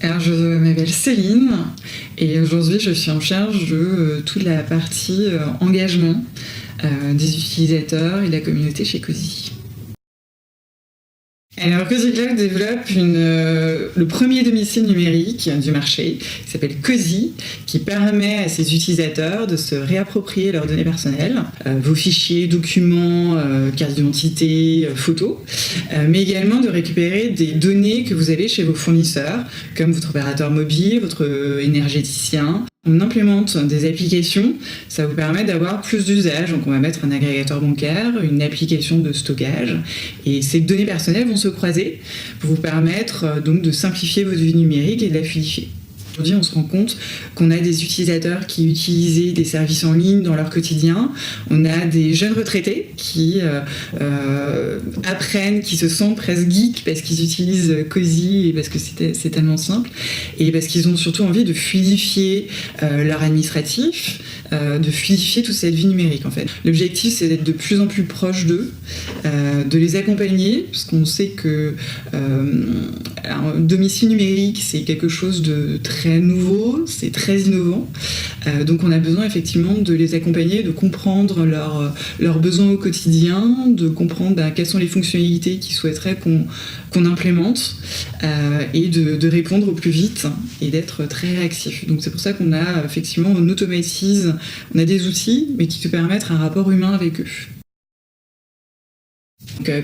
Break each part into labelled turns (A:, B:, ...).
A: Alors, je m'appelle Céline et aujourd'hui, je suis en charge de toute la partie engagement des utilisateurs et de la communauté chez Cozy. Alors, Cozy Cloud développe le premier domicile numérique du marché, qui s'appelle Cozy, qui permet à ses utilisateurs de se réapproprier leurs données personnelles, vos fichiers, documents, carte d'identité, photos, mais également de récupérer des données que vous avez chez vos fournisseurs, comme votre opérateur mobile, votre énergéticien. On implémente des applications, ça vous permet d'avoir plus d'usages. Donc on va mettre un agrégateur bancaire, une application de stockage, et ces données personnelles vont se croiser pour vous permettre donc de simplifier votre vie numérique et de la fluidifier. Aujourd'hui, on se rend compte qu'on a des utilisateurs qui utilisaient des services en ligne dans leur quotidien. On a des jeunes retraités qui apprennent, qui se sentent presque geeks parce qu'ils utilisent Cozy et parce que c'est tellement simple et parce qu'ils ont surtout envie de fluidifier leur administratif, de fluidifier toute cette vie numérique en fait. L'objectif, c'est d'être de plus en plus proche d'eux, de les accompagner, parce qu'on sait que un domicile numérique, c'est quelque chose de très nouveau, c'est très innovant. Donc on a besoin effectivement de les accompagner, de comprendre leurs besoins au quotidien, de comprendre quelles sont les fonctionnalités qu'ils souhaiteraient qu'on implémente et de répondre au plus vite et d'être très réactif. Donc c'est pour ça qu'on a effectivement, on automatise, on a des outils mais qui te permettent un rapport humain avec eux.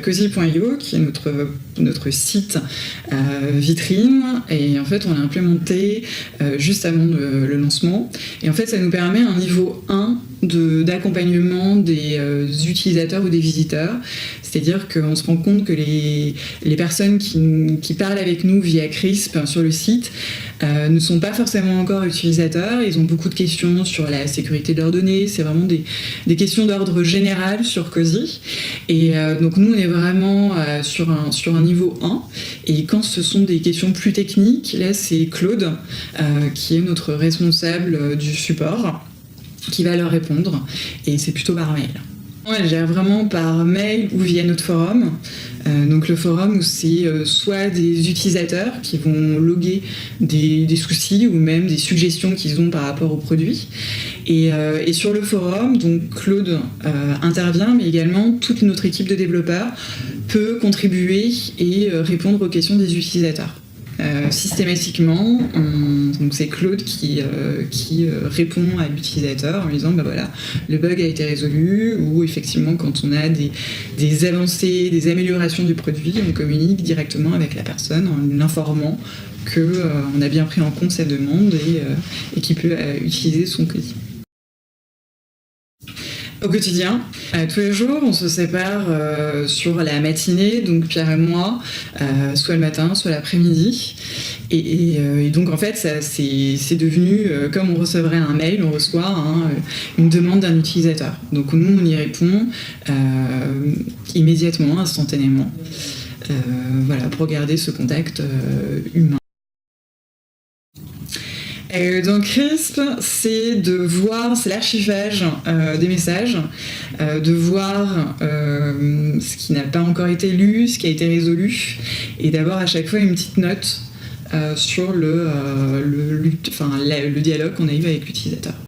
A: Cozy.io, qui est notre site vitrine, et en fait on l'a implémenté juste avant le lancement, et en fait ça nous permet un niveau 1 d'accompagnement des utilisateurs ou des visiteurs, c'est-à-dire qu'on se rend compte que les personnes qui parlent avec nous via CRISP sur le site ne sont pas forcément encore utilisateurs, ils ont beaucoup de questions sur la sécurité de leurs données, c'est vraiment des questions d'ordre général sur Cozy, et donc nous on est vraiment sur un niveau 1, et quand ce sont des questions plus techniques, là c'est Claude qui est notre responsable du support qui va leur répondre, et c'est plutôt par mail. Elle gère vraiment par mail ou via notre forum. Donc le forum où c'est soit des utilisateurs qui vont loguer des soucis ou même des suggestions qu'ils ont par rapport au produit. Et sur le forum, donc Claude intervient, mais également toute notre équipe de développeurs peut contribuer et répondre aux questions des utilisateurs. Systématiquement, donc c'est Claude qui répond à l'utilisateur en lui disant voilà, le bug a été résolu, ou effectivement quand on a des avancées, des améliorations du produit, on communique directement avec la personne en l'informant qu'on a bien pris en compte sa demande et qu'il peut utiliser son Cozy. Au quotidien, tous les jours, on se sépare sur la matinée, donc Pierre et moi, soit le matin, soit l'après-midi. Et donc en fait, c'est devenu comme on recevrait un mail, on reçoit une demande d'un utilisateur. Donc nous, on y répond immédiatement, instantanément, pour garder ce contact humain. Dans CRISP, c'est l'archivage des messages, de voir ce qui n'a pas encore été lu, ce qui a été résolu, et d'avoir à chaque fois une petite note sur le dialogue qu'on a eu avec l'utilisateur.